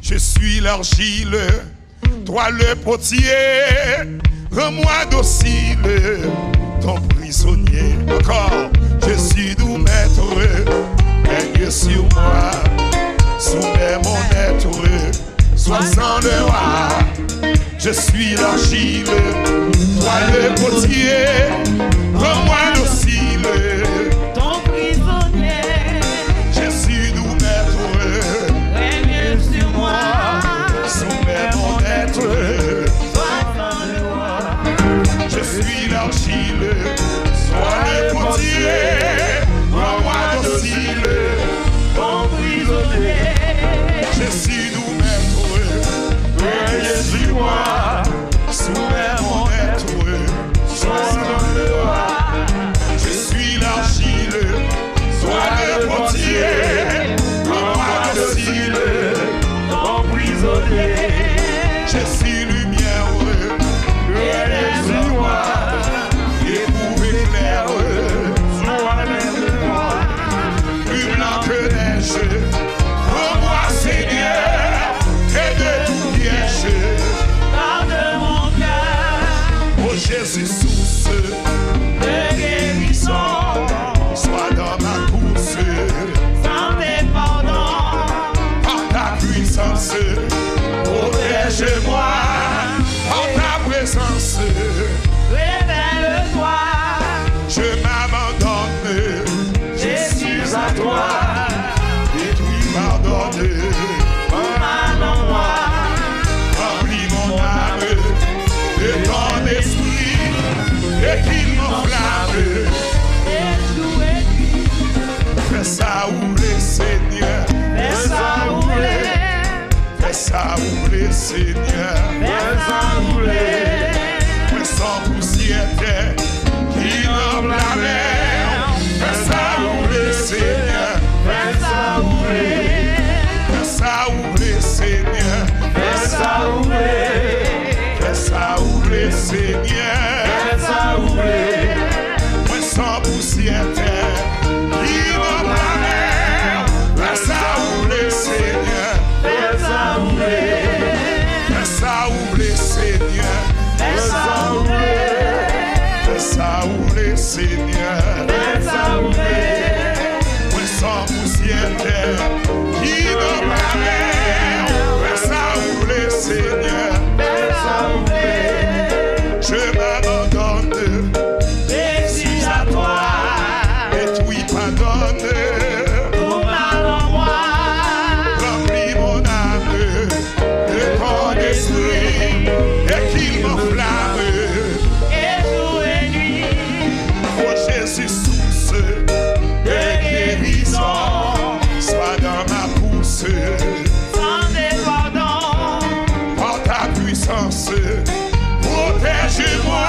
Je suis l'argile, toi le potier, rends-moi docile, ton prisonnier. Encore, je suis doux maître, règne sur moi, soumets mon être, sois sans le roi. Je suis l'argile, toi le potier, rends-moi docile, ton prisonnier. je suis doux maître, Règne sur moi, soumets mon être, sois sans le roi. je suis l'argile, toi le potier, rends-moi docile, Ton prisonnier. je suis doux maître, règne sur moi, soumets mon être, sois sans le roi. Je suis l'argile, sois le potier, rends-moi docile, Ton prisonnier. je suis lumière, Règne sur moi, éprouve éclair, sois le roi. plus blanc que neige, rends-moi Seigneur, et de tout piège, Garde mon cœur ô Jésus source, de guérison. sois dans ma course, Sans dépendant, par ta puissance, protège-moi, par ta présence, révèle-toi. je m'abandonne, Jésus à toi, et puis pardonne, commande-moi. remplis mon âme de ton esprit, et qu'il m'enflamme, fais ça rouler Seigneur, Fais ça rouler, fais ça rouler Seigneur, fais ça rouler. fais sans poussière qui rend la mer, fais ça rouler Seigneur, Fais ça rouler, fais ça rouler Seigneur, fais ça rouler, fais ça rouler Seigneur, fais ça rouler. fais sans poussière qui rend la mer, fais ça rouler Seigneur, Fais ça rouler, fais ça rouler Seigneur, fais ça rouler, fais ça rouler Seigneur, fais ça rouler. fais sans poussière qui rend la mer, fais ça rouler Seigneur, Fais ça rouler, je m'abandonne, Jésus à toi, et oui pardonne, tout mal en moi. remplis mon âme de ton esprit, et qu'il m'enflamme, Et jour et nuit, ô Jésus source de guérison, sois dans ma course, sans dépendant, par ta puissance, protège-moi,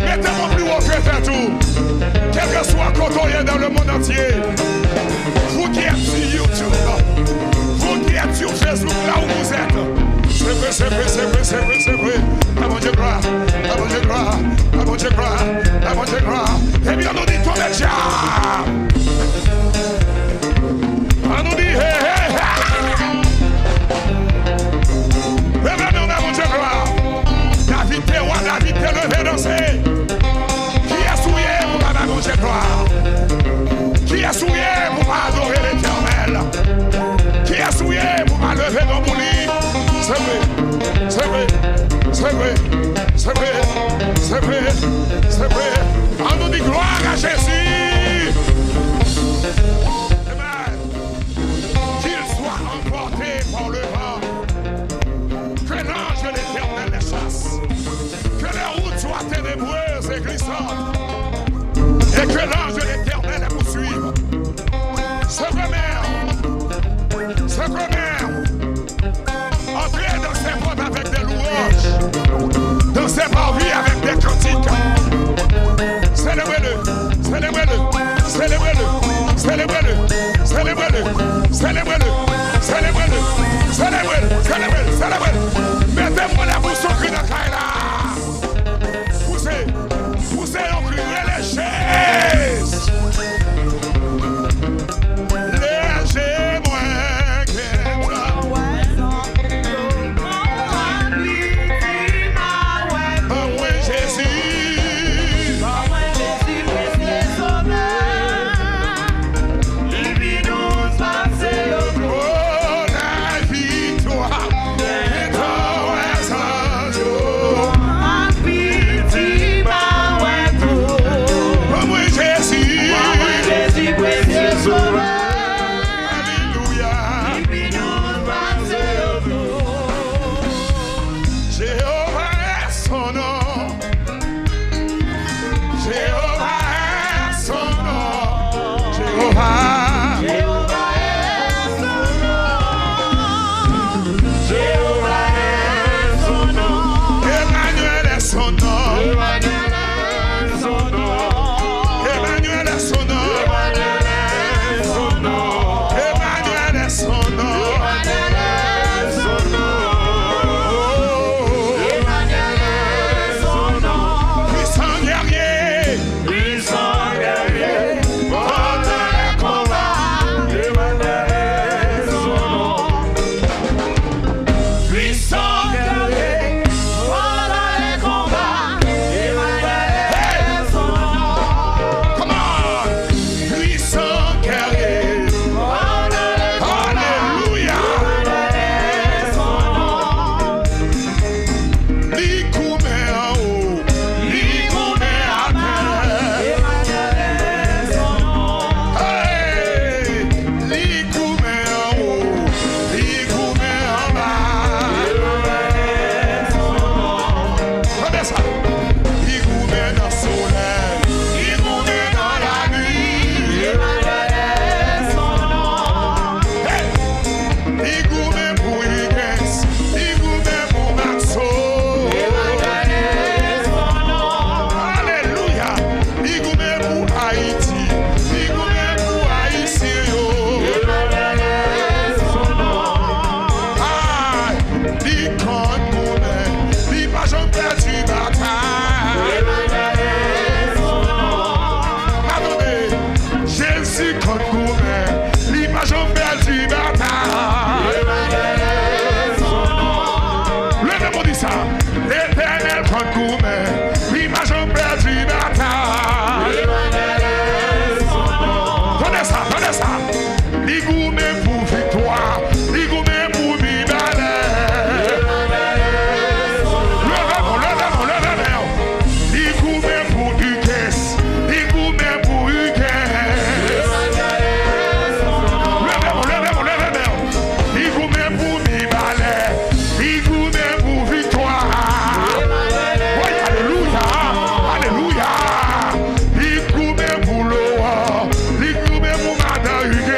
Mettez-moi plus haut que faire tout. Quel que soit côtoyé dans le monde entier. Vous qui êtes sur YouTube, vous qui êtes sur Facebook, là où vous êtes. C'est vrai, c'est vrai, c'est vrai, c'est vrai, c'est vrai. À mon Dieu gloire, à mon Dieu gloire, à mon Dieu gloire, à mon Dieu gloire. Eh bien, on nous dit tout le diable. On nous dit hey, hey, hey. Levez-nous dans mon Dieu gloire. David t'es roi, David t'es levé danser. Qui est souillé pour pas mon Dieu gloire? Qui est souillé pour pas adorer l'Éternel? Qui est souillé pour pas lever dans mon lit? C'est vrai, c'est vrai, c'est vrai, c'est vrai, c'est vrai, c'est vrai. On nous dit gloire à Jésus. Amen. Qu'il soit emporté par le vent. Que l'ange de l'Éternel les chasse. Que les routes soient ténébreuses et glissantes. Et que l'ange de l'Éternel les poursuive. Ce remède, ce remède. Entrez dans ses portes avec des louanges. Dans ses parvis avec des cantiques. Célébrez-le, célébrez-le, célébrez-le, célébrez-le, célébrez-le, célébrez-le, célébrez-le, célébrez-le, célébrez-le, célébrez-le. Mettez-moi la bouche au cri de Kaila. Poussez, poussez au cri, relâchez. Léger-moi, qu'est-ce gourmet pour victoire, il gourmet pour mi-balais. Levez-moi, il gourmet pour Ugues, il gourmet pour Ugues. Levez-moi, il gourmet pour mi-balais, il gourmet pour victoire. Oui, alléluia, alléluia. Il gourmet pour Laurore, il gourmet pour Madame Ugues.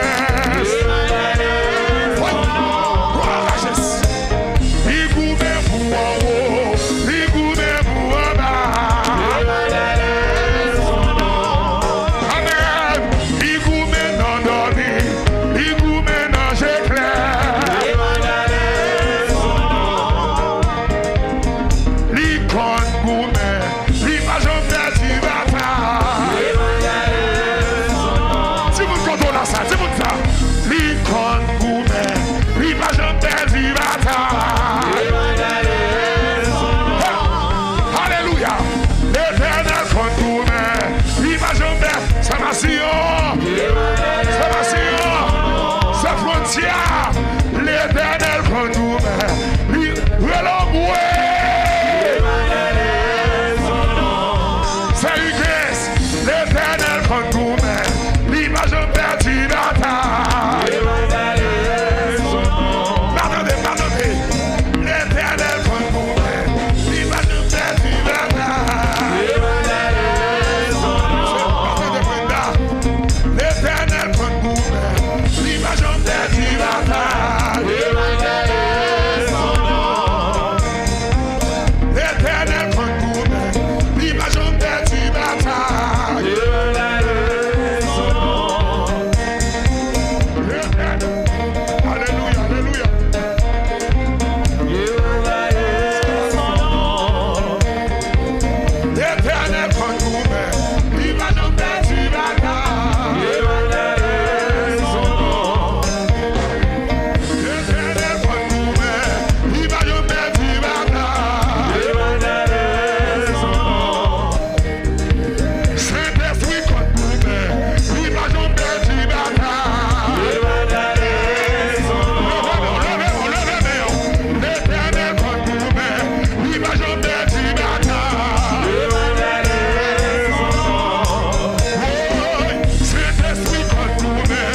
L'éternel conduit, c'est Ugues, l'éternel conduit, l'image perdue bataille. Pardonnez, l'éternel conduit, l'image perdue bataille. L'éternel conduit, l'image perdue bataille. L'éternel conduit, l'image perdue bataille. Alléluia, alléluia. L'éternel conduit, l'image perdue bataille. L'éternel conduit, l'image perdue bataille. Saint-Esprit conduit, l'image perdue bataille. L'éternel conduit, l'image perdue bataille. Saint-Esprit conduit,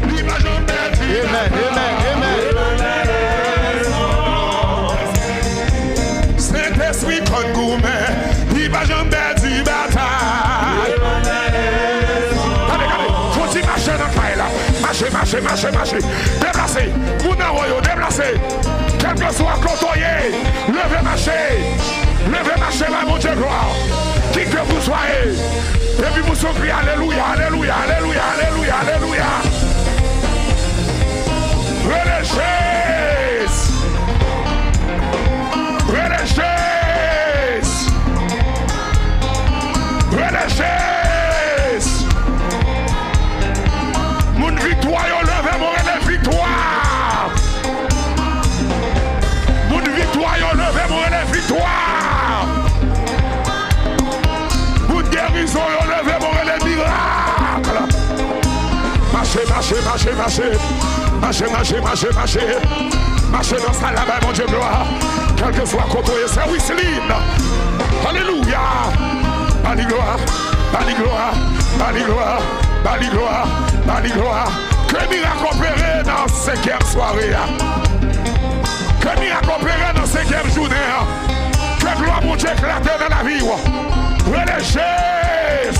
l'image perdue bataille. Saint-Esprit conduit, l'image perdue bataille. Regardez, faut-il marcher dans le caille là? Marcher. Déplacez, vous n'envoyez, déplacez. Quel que soit côtoyé, levez marcher, mon Dieu gloire. Qui que vous soyez, et puis vous criez alléluia, alléluia, alléluia, alléluia, alléluia. Relâchez. Mon victoire, levez mon victoire. Mon victoire, levez mon victoire. Mon guérison, levez mon miracle. Marchez. Marchez dans ça là-bas, mon Dieu gloire. Quel que soit côté, c'est Wisseline. Alléluia. Bali gloire. Que miracle opéré dans 5e soirée. Que miracle opéré dans 5e journée. Que gloire mon Dieu éclater dans la vie. Relâchez.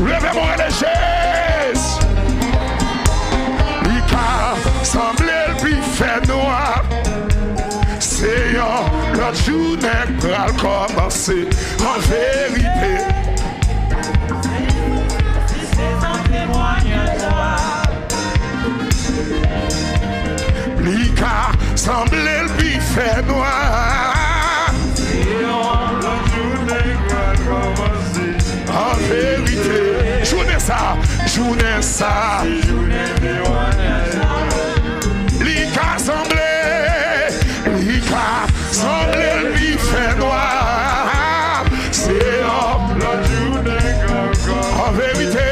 Levez mon relâchez. L'Ika semblait le plus fait noir. Seyè, l'autre journée pral commencer en vérité. L'Ika semblait le plus fait noir. Seyè, l'autre journée pral commencer en vérité. Journée ça. L'Ika semblait lui fait noir. C'est en vérité.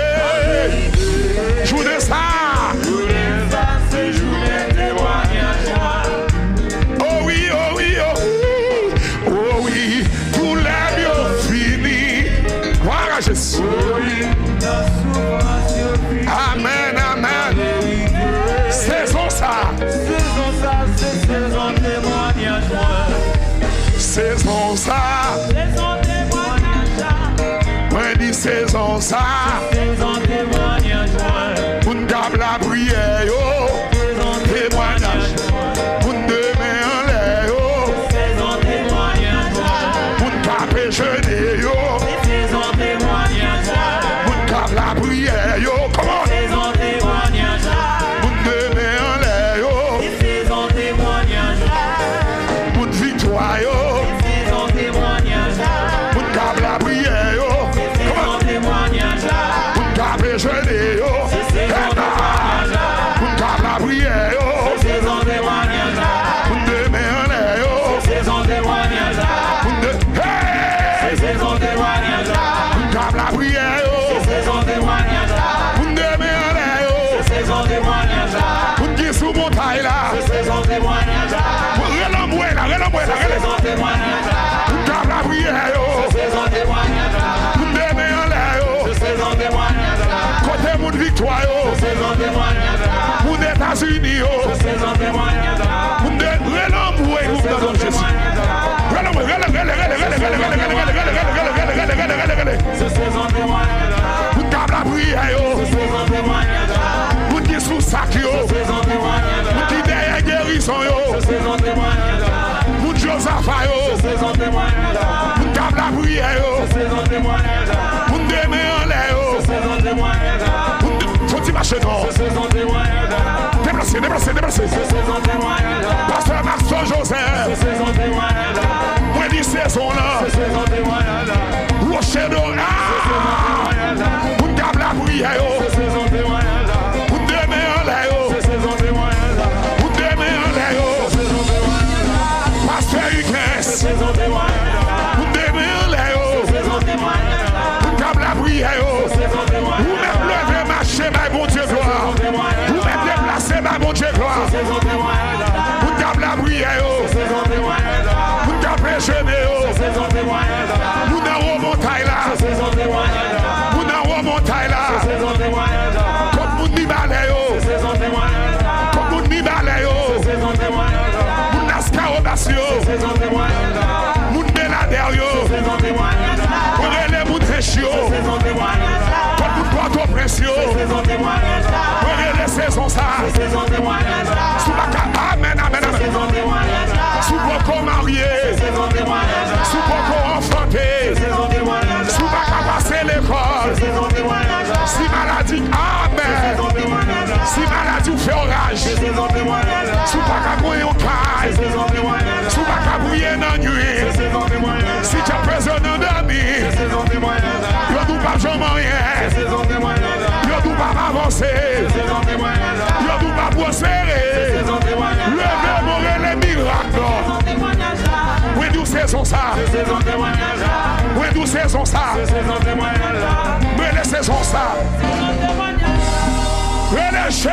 saison ça. Saison témoignage. Moi dis saison ça. Saison témoignage. Moun gab la prière yo. Témoignage. Moun demain en l'air yo. Saison témoignage. Moun gab jeûner yo. Saison témoignage. Moun gab la prière yo. Comment? Saison témoignage. Moun demain en l'air yo. Saison témoignage. Moun victoire yo. Saison témoignage. Moun gab la prière yo. Saison témoignage. Moun gab jeûner yo. Moun gab la prière yo. Saison témoignage. Moun demain en l'air yo. Saison témoignage. Moun de hey. Saison témoignage. Moun gab la prière yo. Saison témoignage. Moun demain en l'air yo. Saison témoignage. Moun qui sous montagne là. Saison témoignage. Relamboué là, relamboué là, Saison témoignage. Moun gab la prière yo. Saison témoignage. Moun demain en l'air yo. Saison témoignage. Côté moun victoire yo. Saison témoignage. Moun États-Unis yo. Saison témoignage. Moun de relamboué moun dans le Jésus. Relamboué, Saison témoignage. moun gab la prière yo. Saison témoignage. Moun qui sous sac yo. Saison témoignage. Moun qui derrière guérison yo. Saison témoignage. Moun Josaphat yo. Saison témoignage. Moun gab la prière yo. Saison témoignage. Moun demain en l'air yo. Saison témoignage. Moun faut-il marcher non? Saison témoignage. Déplacez, déplacez, déplacez. Saison témoignage. Pasteur Maxon Joseph. Saison témoignage. Moi dis saison là. Saison témoignage. Rocher d'or. Moun gab la prière yo. Saison témoignage. Moun demain en l'air yo. Saison témoignage. Moun demain en l'air yo. Saison témoignage. Pasteur Hugues. Saison témoignage. Moun demain en l'air yo. Saison témoignage. Moun gab la prière yo. Saison témoignage. Ou même lever marcher by bon Dieu gloire. Ou même déplacer by bon Dieu gloire. Saison témoignage. Moun gab la prière yo. Saison témoignage. Moun gab jeûner yo. Saison témoignage. Moun en haut montagne là. Saison témoignage. Moun en haut montagne là. Saison témoignage. Comme moun ni balai yo. Saison témoignage. Comme moun ni balai yo. Saison témoignage. Moun nascarobas yo. Saison témoignage. Moun belader yo. Saison témoignage. On relève moun trèche yo. Saison témoignage. Comme moun Port-au-Prince yo. Saison témoignage. On relève saison ça. Saison témoignage. Sous la carte. Amen, amen, amen. Saison témoignage. Sous beaucoup marié. Saison témoignage. Sous beaucoup enfanté. Saison témoignage. Sous pas passer l'école. Saison témoignage. Si maladie, amen. Saison témoignage. Si maladie ou fait orage. Saison témoignage. Sous pas qu'à bouiller au caille. Saison témoignage. Sous pas qu'à bouiller dans la nuit. Saison témoignage. Si tu as besoin de dormir. Saison témoignage. Yo nous pas jamais rien. Saison témoignage. Yo nous pas avancer. Saison témoignage. Yo nous pas prospérer. Saison témoignage. Levez mon les miracles. Saison témoignage. Oui, nous saison ça. Saison témoignage. Oui, nous saison ça. Saison témoignage. Mais les saisons ça. Saison témoignage. Relâchez.